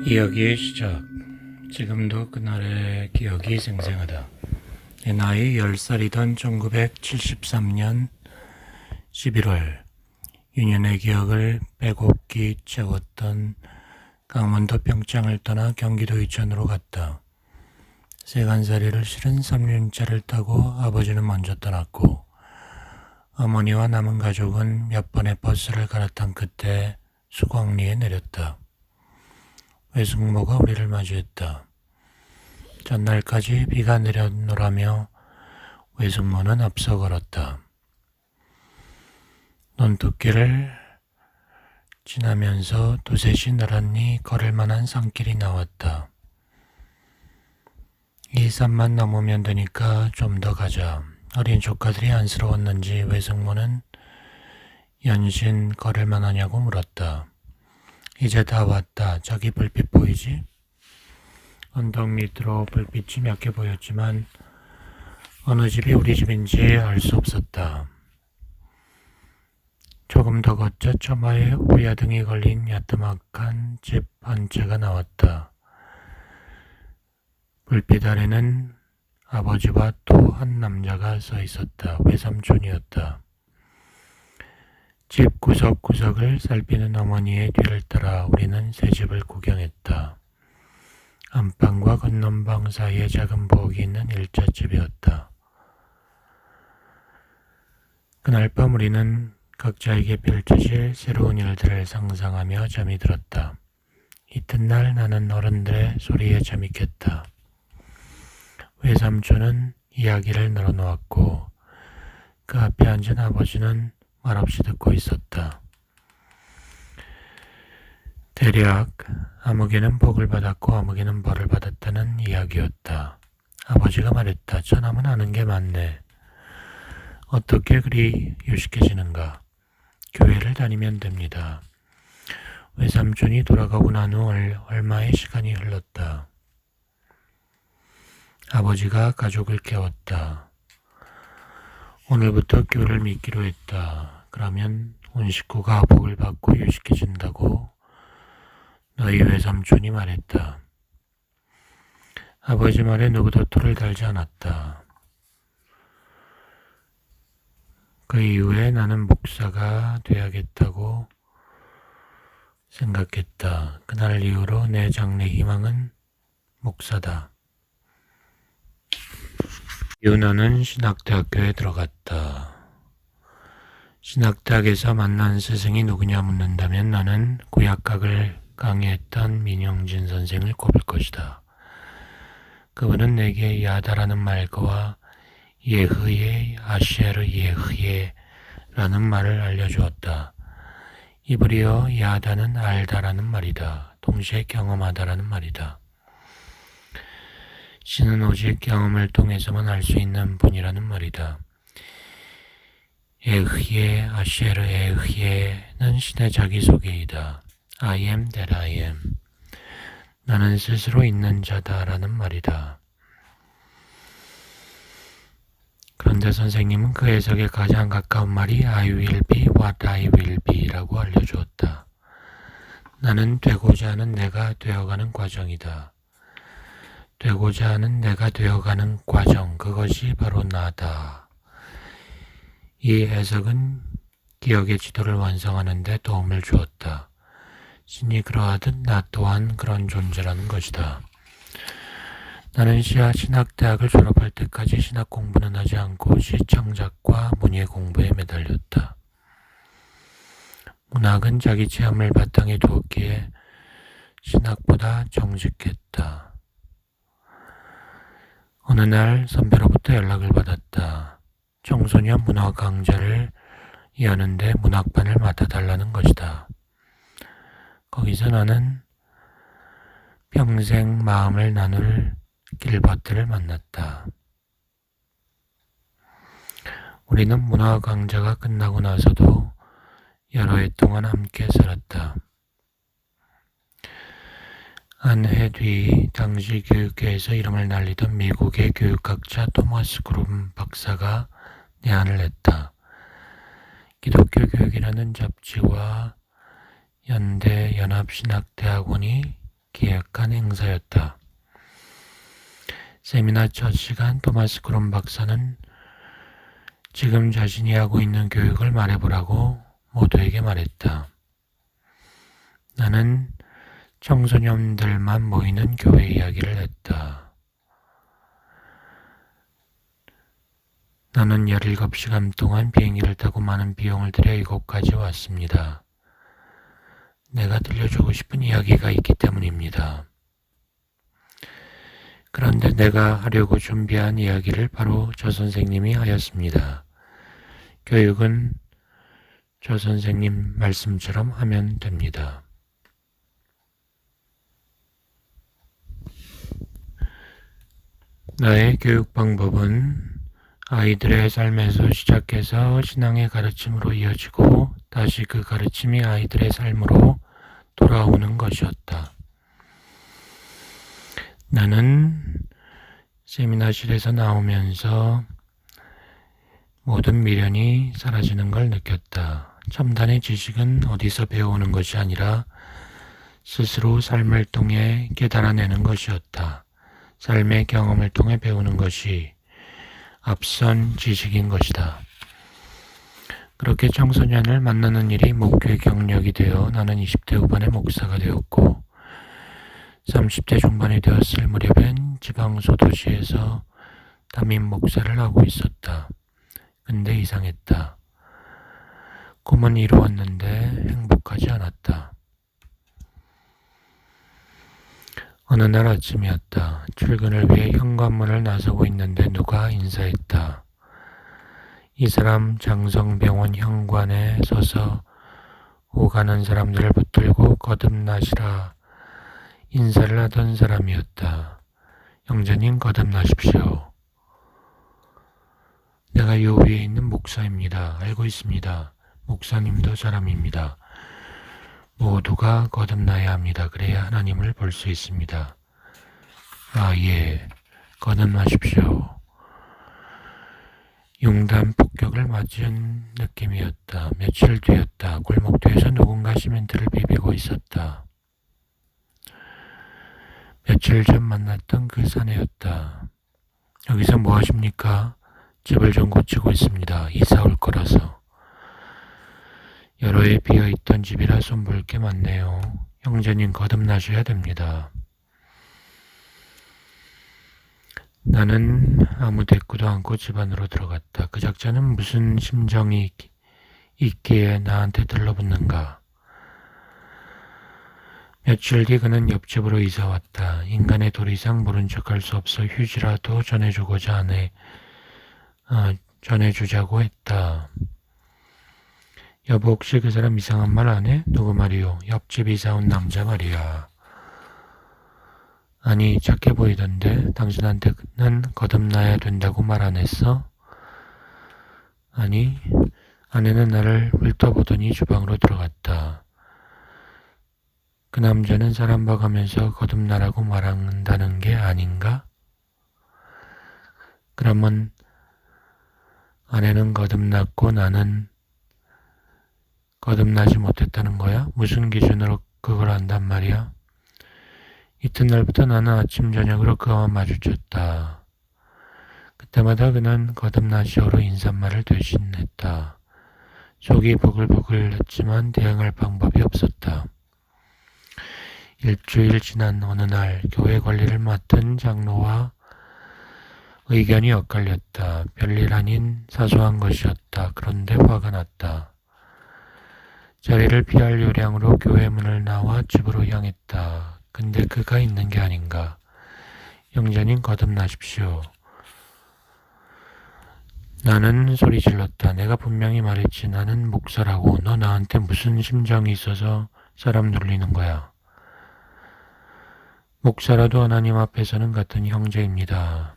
이야기의 시작. 지금도 그날의 기억이 생생하다. 내 나이 10살이던 1973년 11월, 유년의 기억을 빼곡히 채웠던 강원도 평창을 떠나 경기도 이천으로 갔다. 세간살이를 실은 3륜차를 타고 아버지는 먼저 떠났고 어머니와 남은 가족은 몇 번의 버스를 갈아탄 끝에 수광리에 내렸다. 외숙모가 우리를 마주했다. 전날까지 비가 내려노라며 외숙모는 앞서 걸었다. 논두길을 지나면서 두셋이 나란히 걸을 만한 산길이 나왔다. 이 산만 넘으면 되니까 좀 더 가자. 어린 조카들이 안쓰러웠는지 외숙모는 연신 걸을 만하냐고 물었다. 이제 다 왔다. 저기 불빛 보이지? 언덕 밑으로 불빛이 몇 개 보였지만 어느 집이 우리 집인지 알 수 없었다. 조금 더 걷자 처마에 호야등이 걸린 야트막한 집 한 채가 나왔다. 불빛 아래는 아버지와 또 한 남자가 서 있었다. 외삼촌이었다. 집 구석구석을 살피는 어머니의 뒤를 따라 우리는 새 집을 구경했다. 안방과 건넌방 사이에 작은 부엌이 있는 1차집이었다. 그날 밤 우리는 각자에게 펼쳐질 새로운 일들을 상상하며 잠이 들었다. 이튿날 나는 어른들의 소리에 잠이 깼다. 외삼촌은 이야기를 늘어놓았고 그 앞에 앉은 아버지는 말없이 듣고 있었다. 대략 아무개는 복을 받았고 아무개는 벌을 받았다는 이야기였다. 아버지가 말했다. 처남은 아는 게 많네. 어떻게 그리 유식해지는가? 교회를 다니면 됩니다. 외삼촌이 돌아가고 난 후 얼마의 시간이 흘렀다. 아버지가 가족을 깨웠다. 오늘부터 교회를 믿기로 했다. 그러면 온 식구가 복을 받고 유식해진다고 너희 외삼촌이 말했다. 아버지 말에 누구도 토를 달지 않았다. 그 이후에 나는 목사가 돼야겠다고 생각했다. 그날 이후로 내 장래 희망은 목사다. 유나는 신학대학교에 들어갔다. 신학대학에서 만난 스승이 누구냐 묻는다면 나는 구약학을 강의했던 민영진 선생을 꼽을 것이다. 그분은 내게 야다라는 말과 예흐예, 아쉐르 예흐예라는 말을 알려주었다. 이브리어 야다는 알다라는 말이다. 동시에 경험하다라는 말이다. 신은 오직 경험을 통해서만 알 수 있는 분이라는 말이다. 에흐예, 아쉐르 에흐예는 신의 자기소개이다. I am that I am. 나는 스스로 있는 자다라는 말이다. 그런데 선생님은 그 해석에 가장 가까운 말이 I will be what I will be라고 알려주었다. 나는 되고자 하는 내가 되어가는 과정이다. 되고자 하는 내가 되어가는 과정, 그것이 바로 나다. 이 해석은 기억의 지도를 완성하는 데 도움을 주었다. 신이 그러하듯 나 또한 그런 존재라는 것이다. 나는 신학대학을 졸업할 때까지 신학 공부는 하지 않고 시창작과 문예 공부에 매달렸다. 문학은 자기 체험을 바탕에 두었기에 신학보다 정직했다. 어느 날 선배로부터 연락을 받았다. 청소년 문화 강좌를 여는데 문학반을 맡아달라는 것이다. 거기서 나는 평생 마음을 나눌 길버트를 만났다. 우리는 문화 강좌가 끝나고 나서도 여러 해 동안 함께 살았다. 한 해 뒤 당시 교육계에서 이름을 날리던 미국의 교육학자 토마스 그룸 박사가 내한을 했다. 기독교 교육이라는 잡지와 연대 연합신학대학원이 기획한 행사였다. 세미나 첫 시간 토마스 크롬 박사는 지금 자신이 하고 있는 교육을 말해보라고 모두에게 말했다. 나는 청소년들만 모이는 교회 이야기를 했다. 나는 17시간 동안 비행기를 타고 많은 비용을 들여 이곳까지 왔습니다. 내가 들려주고 싶은 이야기가 있기 때문입니다. 그런데 내가 하려고 준비한 이야기를 바로 저 선생님이 하였습니다. 교육은 저 선생님 말씀처럼 하면 됩니다. 나의 교육 방법은 아이들의 삶에서 시작해서 신앙의 가르침으로 이어지고 다시 그 가르침이 아이들의 삶으로 돌아오는 것이었다. 나는 세미나실에서 나오면서 모든 미련이 사라지는 걸 느꼈다. 첨단의 지식은 어디서 배우는 것이 아니라 스스로 삶을 통해 깨달아내는 것이었다. 삶의 경험을 통해 배우는 것이 앞선 지식인 것이다. 그렇게 청소년을 만나는 일이 목회의 경력이 되어 나는 20대 후반의 목사가 되었고 30대 중반이 되었을 무렵엔 지방소도시에서 담임 목사를 하고 있었다. 근데 이상했다. 꿈은 이루었는데 행복하지 않았다. 어느 날 아침이었다. 출근을 위해 현관문을 나서고 있는데 누가 인사했다. 이 사람 장성병원 현관에 서서 오가는 사람들을 붙들고 거듭나시라 인사를 하던 사람이었다. 형제님 거듭나십시오. 내가 요 위에 있는 목사입니다. 알고 있습니다. 목사님도 사람입니다. 모두가 거듭나야 합니다. 그래야 하나님을 볼 수 있습니다. 아, 예. 거듭나십시오. 융단 폭격을 맞은 느낌이었다. 며칠 뒤였다. 골목 뒤에서 누군가 시멘트를 비비고 있었다. 며칠 전 만났던 그 사내였다. 여기서 뭐 하십니까? 집을 좀 고치고 있습니다. 이사 올 거라서. 여러 해 비어있던 집이라 손볼 게 많네요. 형제님 거듭나셔야 됩니다. 나는 아무 대꾸도 않고 집 안으로 들어갔다. 그 작자는 무슨 심정이 있기에 나한테 들러붙는가. 며칠 뒤 그는 옆집으로 이사 왔다. 인간의 도리 이상 모른 척할 수 없어 휴지라도 전해주자고 했다. 여보 혹시 그 사람 이상한 말 안 해? 누구 말이요? 옆집 이사 온 남자 말이야. 아니 착해 보이던데 당신한테는 거듭나야 된다고 말 안 했어? 아니 아내는 나를 훑어보더니 주방으로 들어갔다. 그 남자는 사람 봐가면서 거듭나라고 말한다는 게 아닌가? 그러면 아내는 거듭났고 나는 거듭나지 못했다는 거야? 무슨 기준으로 그걸 안단 말이야? 이튿날부터 나는 아침 저녁으로 그와 마주쳤다. 그때마다 그는 거듭나시오로 인사말을 대신했다. 속이 부글부글했지만 대응할 방법이 없었다. 일주일 지난 어느 날 교회 관리를 맡은 장로와 의견이 엇갈렸다. 별일 아닌 사소한 것이었다. 그런데 화가 났다. 자리를 피할 요량으로 교회 문을 나와 집으로 향했다. 근데 그가 있는 게 아닌가. 형제님 거듭나십시오. 나는 소리 질렀다. 내가 분명히 말했지. 나는 목사라고. 너 나한테 무슨 심정이 있어서 사람 놀리는 거야. 목사라도 하나님 앞에서는 같은 형제입니다.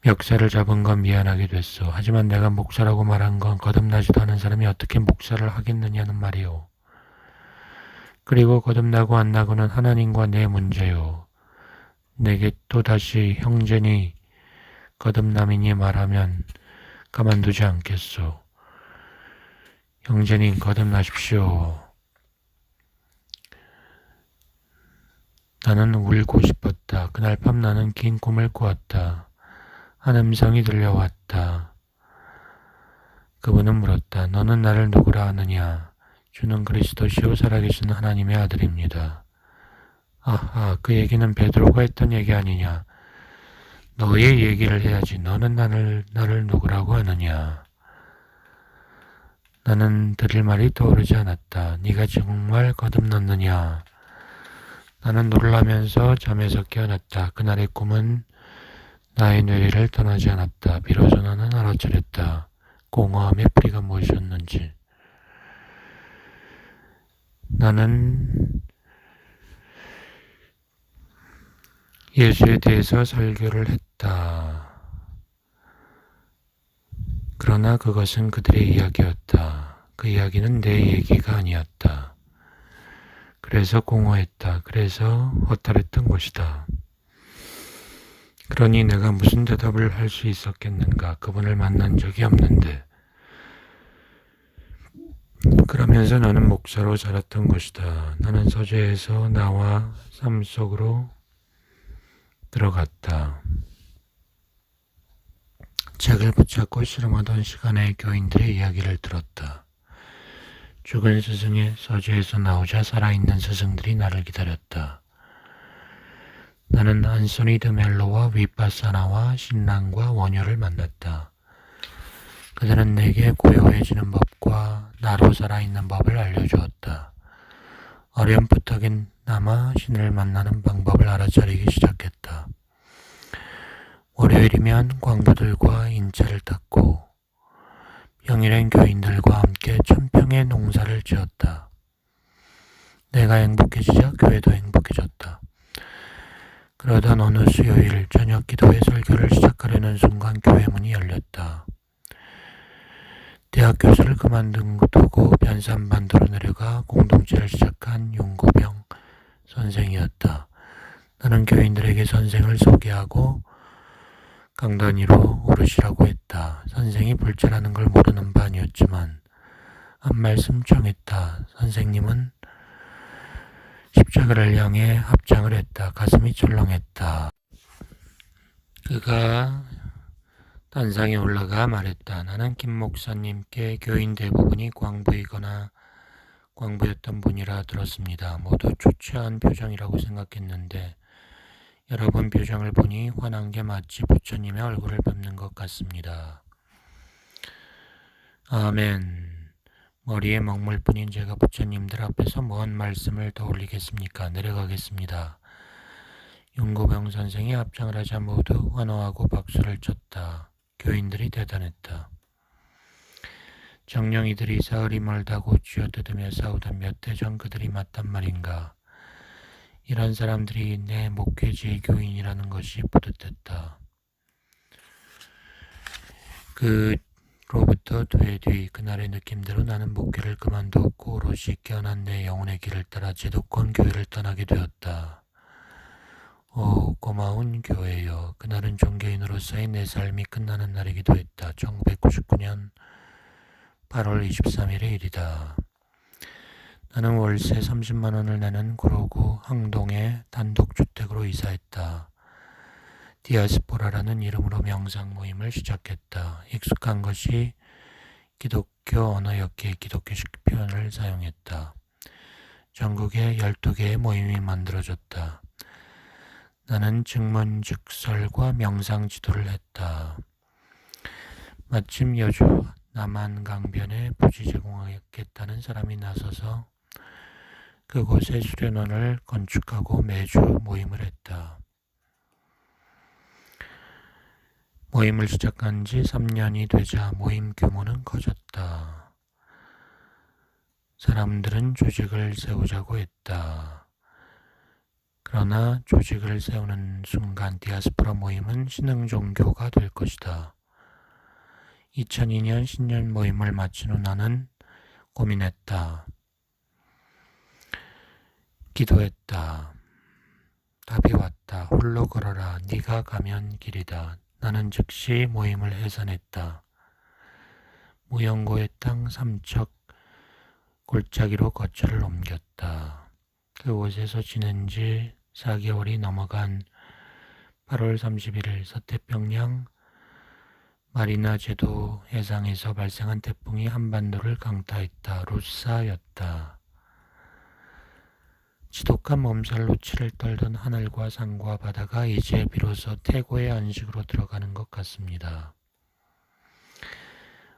멱살을 잡은 건 미안하게 됐어. 하지만 내가 목사라고 말한 건 거듭나지도 않은 사람이 어떻게 목사를 하겠느냐는 말이오. 그리고 거듭나고 안 나고는 하나님과 내 문제요. 내게 또다시 형제니 거듭남이니 말하면 가만두지 않겠소. 형제님 거듭나십시오. 나는 울고 싶었다. 그날 밤 나는 긴 꿈을 꾸었다. 한 음성이 들려왔다. 그분은 물었다. 너는 나를 누구라 하느냐? 주는 그리스도시요 살아계신 하나님의 아들입니다. 아하, 그 얘기는 베드로가 했던 얘기 아니냐? 너의 얘기를 해야지. 너는 나를 누구라고 하느냐? 나는 드릴 말이 떠오르지 않았다. 네가 정말 거듭났느냐? 나는 놀라면서 잠에서 깨어났다. 그날의 꿈은 나의 뇌리를 떠나지 않았다. 비로소 나는 알아차렸다. 공허함의 뿌리가 무엇이었는지. 나는 예수에 대해서 설교를 했다. 그러나 그것은 그들의 이야기였다. 그 이야기는 내 얘기가 아니었다. 그래서 공허했다. 그래서 허탈했던 것이다. 그러니 내가 무슨 대답을 할 수 있었겠는가? 그분을 만난 적이 없는데. 그러면서 나는 목사로 자랐던 것이다. 나는 서재에서 나와 삶 속으로 들어갔다. 책을 붙잡고 씨름하던 시간에 교인들의 이야기를 들었다. 죽은 스승의 서재에서 나오자 살아있는 스승들이 나를 기다렸다. 나는 안소니 드 멜로와 위파사나와 신랑과 원효를 만났다. 그들은 내게 고요해지는 법과 나로 살아있는 법을 알려주었다. 어렴풋하긴 나마 신을 만나는 방법을 알아차리기 시작했다. 월요일이면 광부들과 인차를 탔고 평일엔 교인들과 함께 천평의 농사를 지었다. 내가 행복해지자 교회도 행복해졌다. 그러던 어느 수요일 저녁 기도회 설교를 시작하려는 순간 교회 문이 열렸다. 대학 교수를 그만두고 변산반도로 내려가 공동체를 시작한 윤고병 선생이었다. 나는 교인들에게 선생을 소개하고 강단 위로 오르시라고 했다. 선생이 불자라는 걸 모르는 바 아니었지만 한 말씀 청했다. 선생님은 십자가를 향해 합장을 했다. 가슴이 철렁했다. 그가 단상에 올라가 말했다. 나는 김 목사님께 교인 대부분이 광부이거나 광부였던 분이라 들었습니다. 모두 초췌한 표정이라고 생각했는데 여러분 표정을 보니 화난 게 마치 부처님의 얼굴을 뵙는 것 같습니다. 아멘. 머리에 먹물뿐인 제가 부처님들 앞에서 뭔 말씀을 더 올리겠습니까? 내려가겠습니다. 윤고병 선생이 합장을 하자 모두 환호하고 박수를 쳤다. 교인들이 대단했다. 정령이들이 사흘이 멀다고 쥐어뜯으며 싸우던 몇 해 전 그들이 맞단 말인가. 이런 사람들이 내 목회지의 교인이라는 것이 뿌듯했다. 그로부터 두 해 뒤 그날의 느낌대로 나는 목회를 그만두었고 오롯이 깨어난 내 영혼의 길을 따라 제도권 교회를 떠나게 되었다. 오, 고마운 교회여. 그날은 종교인으로서의 내 삶이 끝나는 날이기도 했다. 1999년 8월 23일의 일이다. 나는 월세 30만 원을 내는 구로구 항동의 단독주택으로 이사했다. 디아스포라라는 이름으로 명상 모임을 시작했다. 익숙한 것이 기독교 언어였기에 기독교식 표현을 사용했다. 전국에 12개의 모임이 만들어졌다. 나는 증문즉설과 명상 지도를 했다. 마침 여주 남한강변에 부지 제공하겠다는 사람이 나서서 그곳에 수련원을 건축하고 매주 모임을 했다. 모임을 시작한 지 3년이 되자 모임 규모는 커졌다. 사람들은 조직을 세우자고 했다. 그러나 조직을 세우는 순간 디아스포라 모임은 신흥 종교가 될 것이다. 2002년 신년 모임을 마친 후 나는 고민했다. 기도했다. 답이 왔다. 홀로 걸어라. 네가 가면 길이다. 나는 즉시 모임을 해산했다. 무연고의 땅 3척 골짜기로 거처를 옮겼다. 그곳에서 지낸 지 4개월이 넘어간 8월 31일 서태평양 마리나 제도 해상에서 발생한 태풍이 한반도를 강타했다. 루사였다. 지독한 몸살 노치를 떨던 하늘과 산과 바다가 이제 비로소 태고의 안식으로 들어가는 것 같습니다.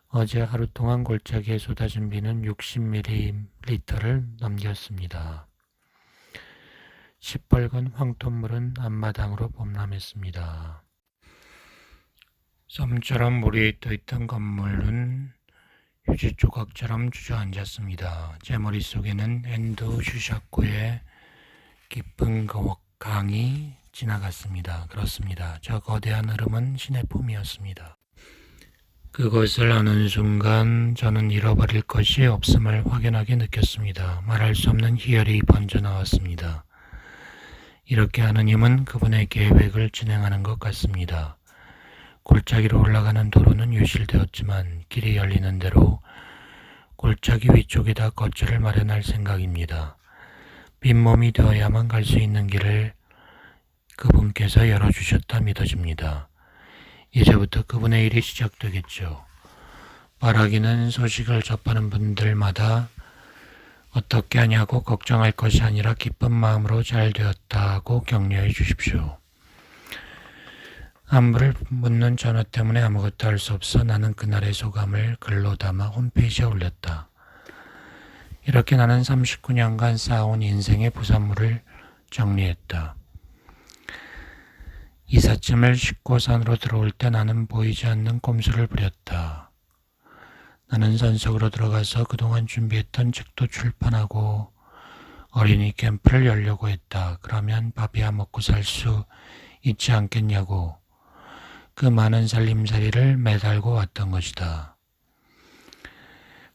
어제 하루 동안 골짜기에 쏟아진 비는 60ml를 넘겼습니다. 시뻘건 황토물은 앞마당으로 범람했습니다. 썸처럼 물이 떠있던 건물은 휴지 조각처럼 주저앉았습니다. 제 머릿속에는 엔도 슈샤코의 깊은 강이 지나갔습니다. 그렇습니다. 저 거대한 흐름은 신의 품이었습니다. 그것을 아는 순간 저는 잃어버릴 것이 없음을 확연하게 느꼈습니다. 말할 수 없는 희열이 번져나왔습니다. 이렇게 하느님은 그분의 계획을 진행하는 것 같습니다. 골짜기로 올라가는 도로는 유실되었지만 길이 열리는 대로 골짜기 위쪽에다 거처를 마련할 생각입니다. 빈몸이 되어야만 갈 수 있는 길을 그분께서 열어주셨다 믿어집니다. 이제부터 그분의 일이 시작되겠죠. 말하기는 소식을 접하는 분들마다 어떻게 하냐고 걱정할 것이 아니라 기쁜 마음으로 잘 되었다고 격려해 주십시오. 안부를 묻는 전화 때문에 아무것도 할 수 없어 나는 그날의 소감을 글로 담아 홈페이지에 올렸다. 이렇게 나는 39년간 쌓아온 인생의 부산물을 정리했다. 이삿짐을 싣고 산으로 들어올 때 나는 보이지 않는 꼼수를 부렸다. 나는 산속으로 들어가서 그동안 준비했던 책도 출판하고 어린이 캠프를 열려고 했다. 그러면 밥이야 먹고 살 수 있지 않겠냐고 그 많은 살림살이를 매달고 왔던 것이다.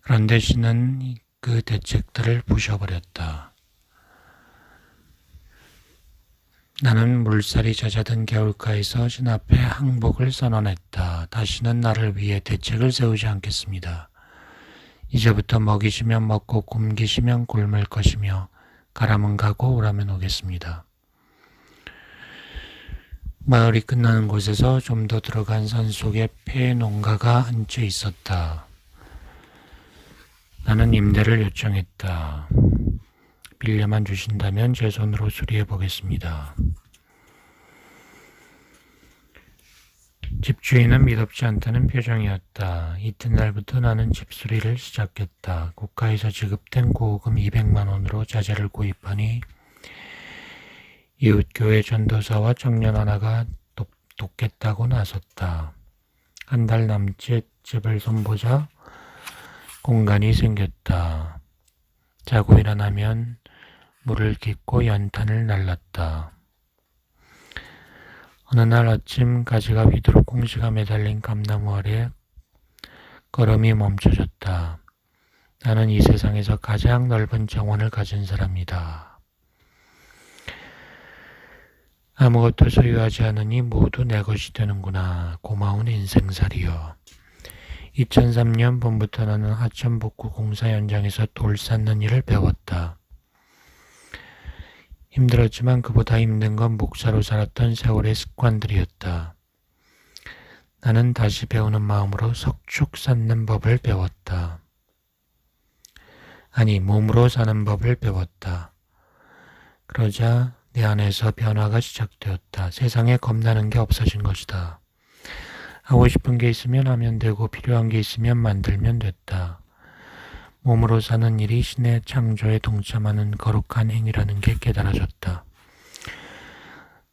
그런데 신은 그 대책들을 부셔버렸다. 나는 물살이 잦아든 겨울가에서 신 앞에 항복을 선언했다. 다시는 나를 위해 대책을 세우지 않겠습니다. 이제부터 먹이시면 먹고 굶기시면 굶을 것이며 가라면 가고 오라면 오겠습니다. 마을이 끝나는 곳에서 좀 더 들어간 산속에 폐 농가가 앉혀 있었다. 나는 임대를 요청했다. 빌려만 주신다면 제 손으로 수리해 보겠습니다. 집주인은 미덥지 않다는 표정이었다. 이튿날부터 나는 집수리를 시작했다. 국가에서 지급된 고금 200만 원으로 자재를 구입하니 이웃교회 전도사와 청년 하나가 돕겠다고 나섰다. 한 달 남짓 집을 손보자 공간이 생겼다. 자고 일어나면 물을 깃고 연탄을 날랐다. 어느 날 아침 가지가 휘도록 공시가 매달린 감나무 아래 걸음이 멈춰졌다. 나는 이 세상에서 가장 넓은 정원을 가진 사람이다. 아무것도 소유하지 않으니 모두 내 것이 되는구나. 고마운 인생살이여. 2003년 봄부터 나는 하천복구 공사 현장에서 돌 쌓는 일을 배웠다. 힘들었지만 그보다 힘든 건 목사로 살았던 세월의 습관들이었다. 나는 다시 배우는 마음으로 석축 쌓는 법을 배웠다. 아니, 몸으로 사는 법을 배웠다. 그러자 내 안에서 변화가 시작되었다. 세상에 겁나는 게 없어진 것이다. 하고 싶은 게 있으면 하면 되고 필요한 게 있으면 만들면 됐다. 몸으로 사는 일이 신의 창조에 동참하는 거룩한 행위라는 게 깨달아졌다.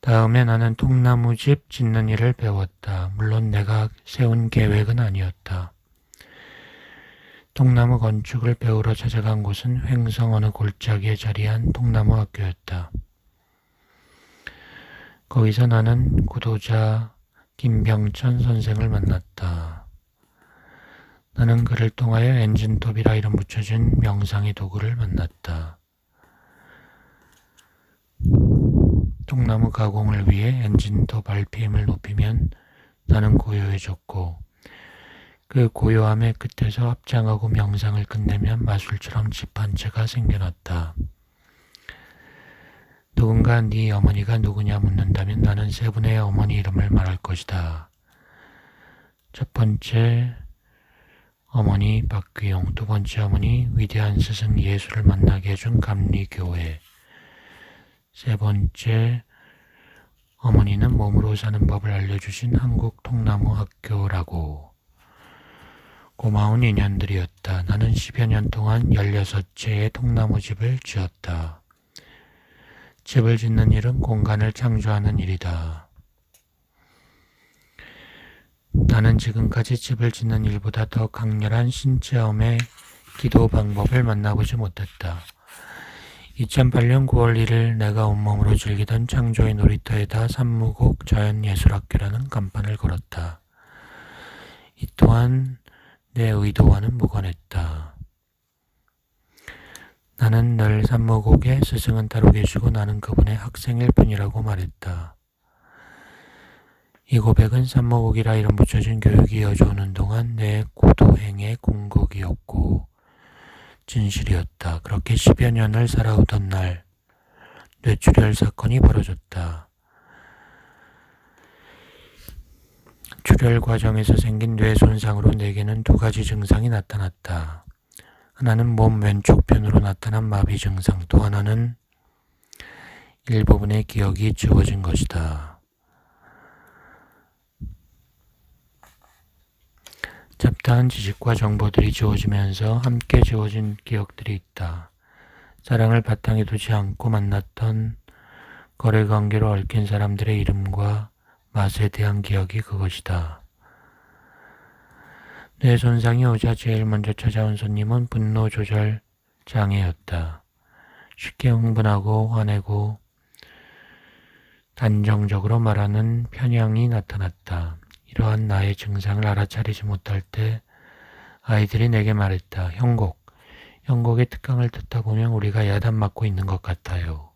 다음에 나는 통나무집 짓는 일을 배웠다. 물론 내가 세운 계획은 아니었다. 통나무 건축을 배우러 찾아간 곳은 횡성 어느 골짜기에 자리한 통나무 학교였다. 거기서 나는 구도자 김병천 선생을 만났다. 나는 그를 통하여 엔진톱이라 이름 붙여진 명상의 도구를 만났다. 통나무 가공을 위해 엔진톱 RPM을 높이면 나는 고요해졌고 그 고요함의 끝에서 합장하고 명상을 끝내면 마술처럼 집 한 채가 생겨났다. 누군가 네 어머니가 누구냐 묻는다면 나는 세 분의 어머니 이름을 말할 것이다. 첫 번째 어머니 박귀용, 두 번째 어머니 위대한 스승 예수를 만나게 해준 감리교회, 세 번째 어머니는 몸으로 사는 법을 알려주신 한국통나무학교라고. 고마운 인연들이었다. 나는 10여 년 동안 16채의 통나무집을 지었다. 집을 짓는 일은 공간을 창조하는 일이다. 나는 지금까지 집을 짓는 일보다 더 강렬한 신체험의 기도 방법을 만나보지 못했다. 2008년 9월 1일 내가 온몸으로 즐기던 창조의 놀이터에다 산무곡 자연예술학교라는 간판을 걸었다. 이 또한 내 의도와는 무관했다. 나는 늘 산무곡의 스승은 따로 계시고 나는 그분의 학생일 뿐이라고 말했다. 이 고백은 산무곡이라 이름 붙여진 교육이 이어져오는 동안 내 고도행의 궁극이었고 진실이었다. 그렇게 10여 년을 살아오던 날 뇌출혈 사건이 벌어졌다. 출혈 과정에서 생긴 뇌 손상으로 내게는 두 가지 증상이 나타났다. 하나는 몸 왼쪽편으로 나타난 마비 증상, 또 하나는 일부분의 기억이 지워진 것이다. 잡다한 지식과 정보들이 지워지면서 함께 지워진 기억들이 있다. 사랑을 바탕에 두지 않고 만났던 거래관계로 얽힌 사람들의 이름과 맛에 대한 기억이 그것이다. 뇌 손상이 오자 제일 먼저 찾아온 손님은 분노 조절 장애였다. 쉽게 흥분하고 화내고 단정적으로 말하는 편향이 나타났다. 이러한 나의 증상을 알아차리지 못할 때 아이들이 내게 말했다. 형곡의 특강을 듣다 보면 우리가 야단 맞고 있는 것 같아요.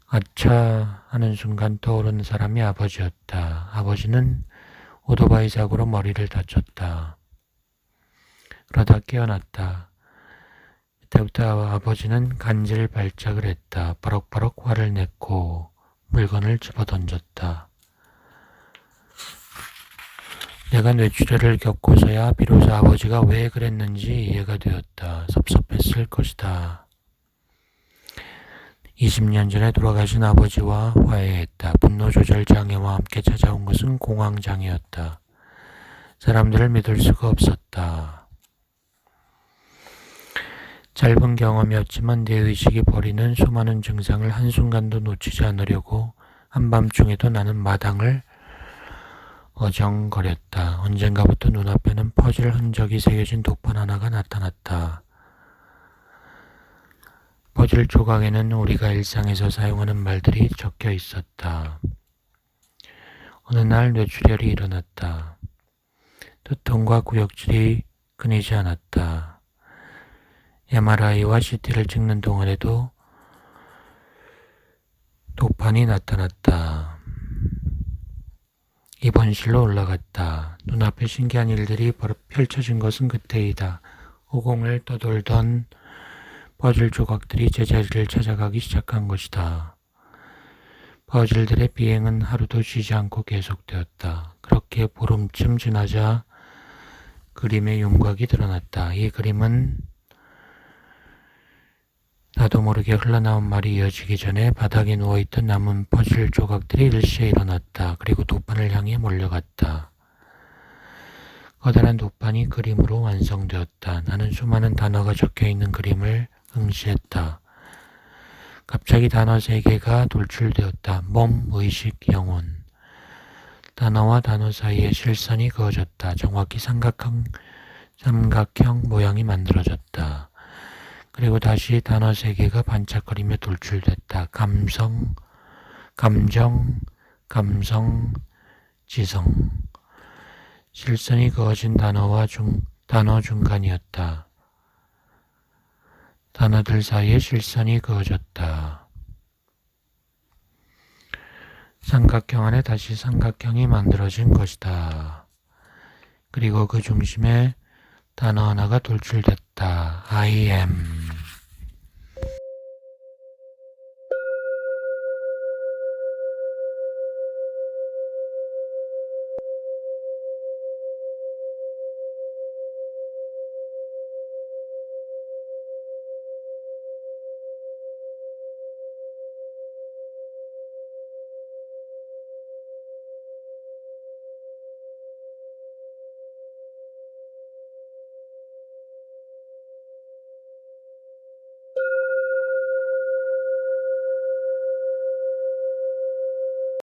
아차 하는 순간 떠오르는 사람이 아버지였다. 아버지는 오토바이 사고로 머리를 다쳤다. 그러다 깨어났다. 그때부터 아버지는 간질 발작을 했다. 버럭버럭 화를 냈고 물건을 집어던졌다. 내가 뇌출혈을 겪고서야 비로소 아버지가 왜 그랬는지 이해가 되었다. 섭섭했을 것이다. 20년 전에 돌아가신 아버지와 화해했다. 분노 조절 장애와 함께 찾아온 것은 공황 장애였다. 사람들을 믿을 수가 없었다. 짧은 경험이었지만 내 의식이 버리는 수많은 증상을 한순간도 놓치지 않으려고 한밤중에도 나는 마당을 어정거렸다. 언젠가부터 눈앞에는 퍼즐 흔적이 새겨진 돗판 하나가 나타났다. 퍼즐 조각에는 우리가 일상에서 사용하는 말들이 적혀 있었다. 어느 날 뇌출혈이 일어났다. 두통과 구역질이 끊이지 않았다. MRI와 CT를 찍는 동안에도 돗판이 나타났다. 입원실로 올라갔다. 눈앞에 신기한 일들이 펼쳐진 것은 그때이다. 허공을 떠돌던 퍼즐 조각들이 제자리를 찾아가기 시작한 것이다. 퍼즐들의 비행은 하루도 쉬지 않고 계속되었다. 그렇게 보름쯤 지나자 그림의 윤곽이 드러났다. 이 그림은 나도 모르게 흘러나온 말이 이어지기 전에 바닥에 누워있던 남은 퍼즐 조각들이 일시에 일어났다. 그리고 돗판을 향해 몰려갔다. 커다란 돗판이 그림으로 완성되었다. 나는 수많은 단어가 적혀있는 그림을 응시했다. 갑자기 단어 3개가 돌출되었다. 몸, 의식, 영혼. 단어와 단어 사이에 실선이 그어졌다. 정확히 삼각형 모양이 만들어졌다. 그리고 다시 단어 3개가 반짝거리며 돌출됐다. 감정, 지성. 실선이 그어진 단어 중간이었다. 단어들 사이에 실선이 그어졌다. 삼각형 안에 다시 삼각형이 만들어진 것이다. 그리고 그 중심에 단어 하나가 돌출됐다. I am.